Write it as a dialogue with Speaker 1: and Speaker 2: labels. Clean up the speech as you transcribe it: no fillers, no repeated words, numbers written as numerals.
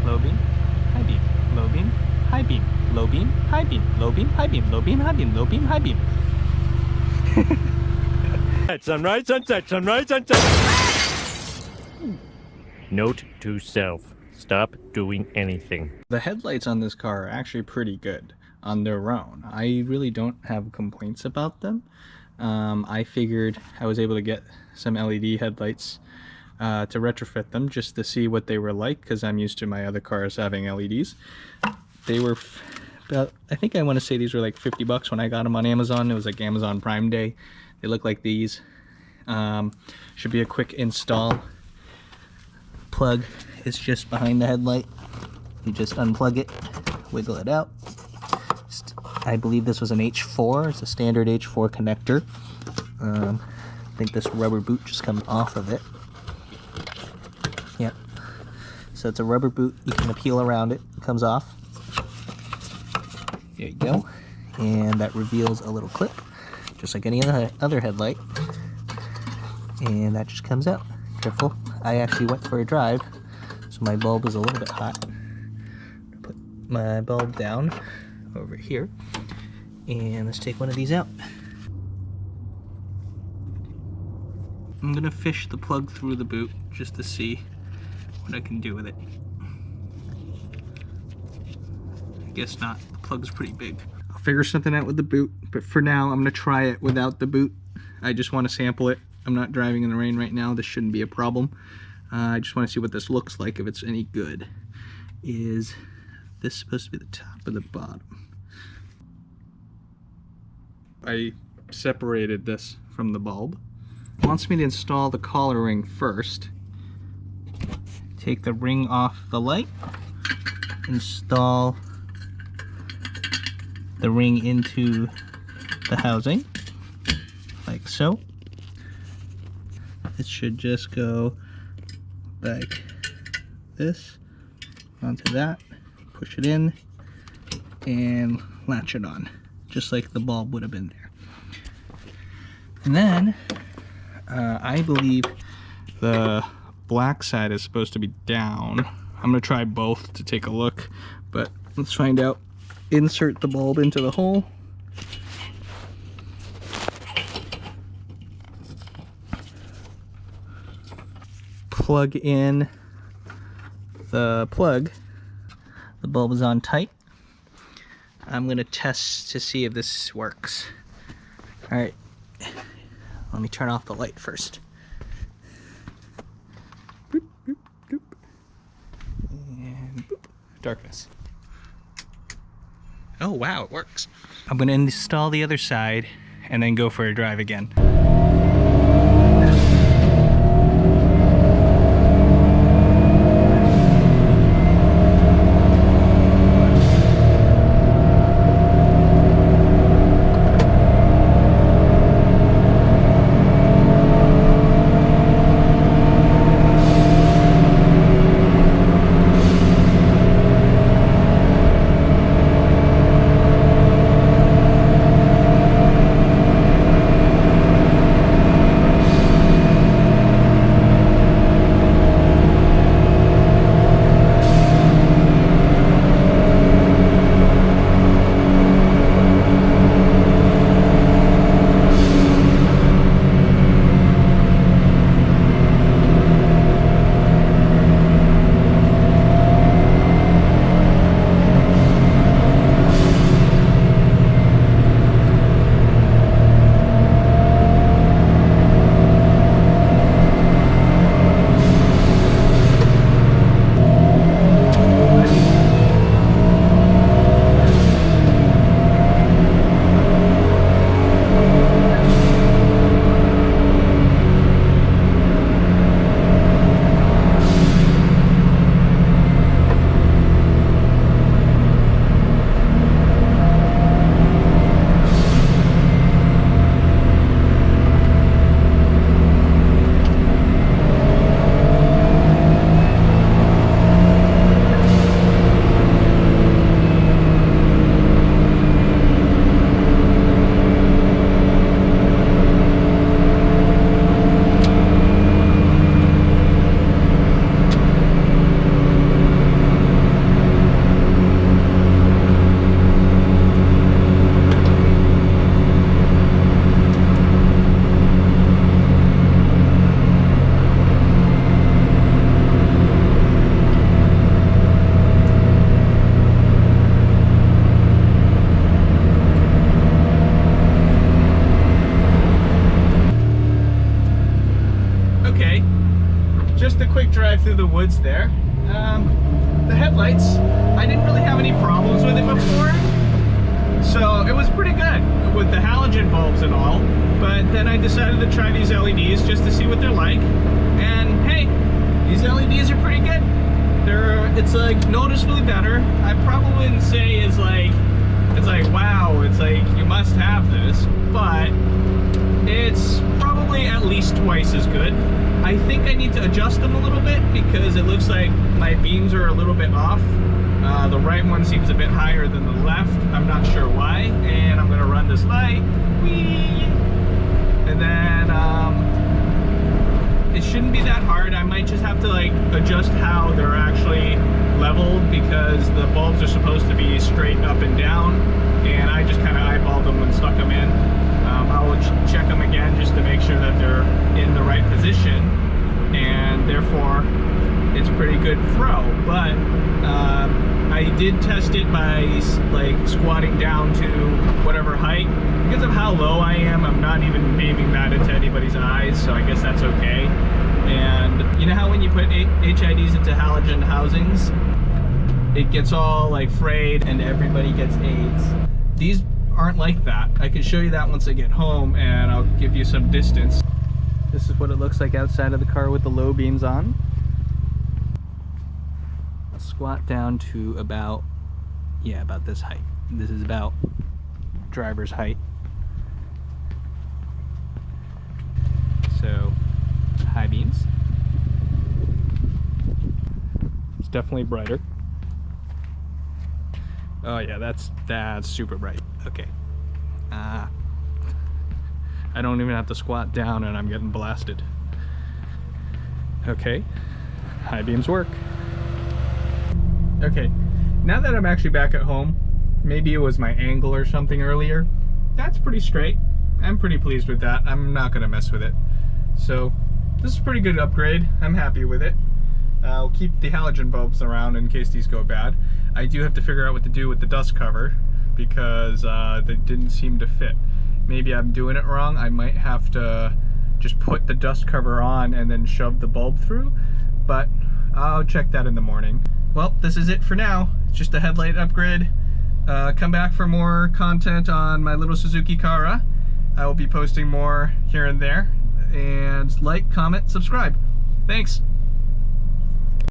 Speaker 1: Lowbeam, Highbeam, Lowbeam, Highbeam, Lowbeam, Highbeam, Lowbeam, Highbeam, Lowbeam, Highbeam, Lowbeam, Highbeam.
Speaker 2: Sunrise, sunset, sunrise, sunset. Note to self. Stop doing anything.
Speaker 1: The headlights on this car are actually pretty good on their own. I really don't have complaints about them. I figured I was able to get some LED headlights to retrofit them just to see what they were like, because I'm used to my other cars having LEDs. They were about, I think I want to say these were like 50 bucks when I got them on Amazon. It was like Amazon Prime Day. They look like these. Should be a quick install. Plug is just behind the headlight. You just unplug it, wiggle it out. I believe this was an H4. It's a standard H4 connector. I think this rubber boot just comes off of it. Yep. So it's a rubber boot. You can peel around it. It comes off. There you go. And that reveals a little clip, just like any other headlight. And that just comes out. Careful. I actually went for a drive, so my bulb is a little bit hot. Put my bulb down over here. And let's take one of these out. I'm gonna fish the plug through the boot just to see what I can do with it. I guess not. The plug's pretty big. I'll figure something out with the boot, but for now I'm gonna try it without the boot. I just want to sample it. I'm not driving in the rain right now. This shouldn't be a problem. I just want to see what this looks like, if it's any good. Is this supposed to be the top or the bottom? I separated this from the bulb. It wants me to install the collar ring first. Take the ring off the light. Install the ring into the housing, like so. It should just go like this onto that, push it in, and latch it on, just like the bulb would have been there. And then I believe the black side is supposed to be down. I'm gonna try both to take a look, but let's find out. Insert the bulb into the hole. Plug in the plug. The bulb is on tight. I'm gonna test to see if this works. All right, let me turn off the light first. Boop, boop, boop. And boop. Darkness. Oh wow, it works. I'm gonna install the other side and then go for a drive again. woods there. The headlights, I didn't really have any problems with it before, so it was pretty good with the halogen bulbs and all. But then I decided to try these LEDs just to see what they're like, and hey, these LEDs are pretty good. It's like noticeably better. I probably wouldn't say it's like wow, it's like you must have this, but it's probably at least twice as good. I think I need to adjust them a little bit because it looks like my beams are a little bit off. The right one seems a bit higher than the left. I'm not sure why, and I'm gonna run this light. Whee! And then it shouldn't be that hard. I might just have to like adjust how they're actually leveled because the bulbs are supposed to be straight up and down, and I just kind of eyeballed them and stuck them in. I will check them again just to make sure that they're in the right position, and therefore it's a pretty good throw. But I did test it by like squatting down to whatever height. Because of how low I am, I'm not even aiming that into anybody's eyes, so I guess that's okay. And you know how when you put HIDs into halogen housings, it gets all like frayed and everybody gets AIDS? These aren't like that. I can show you that once I get home, and I'll give you some distance. This is what it looks like outside of the car with the low beams on. I'll squat down to about this height. This is about driver's height. So, high beams. It's definitely brighter. Oh yeah, that's super bright. Okay. I don't even have to squat down and I'm getting blasted. Okay, high beams work. Okay, now that I'm actually back at home, maybe it was my angle or something earlier, that's pretty straight. I'm pretty pleased with that. I'm not gonna mess with it. So this is a pretty good upgrade. I'm happy with it. I'll keep the halogen bulbs around in case these go bad. I do have to figure out what to do with the dust cover because they didn't seem to fit. Maybe I'm doing it wrong. I might have to just put the dust cover on and then shove the bulb through, but I'll check that in the morning. Well, this is it for now. It's just a headlight upgrade. Come back for more content on my little Suzuki Cara. I will be posting more here and there. And like, comment, subscribe. Thanks.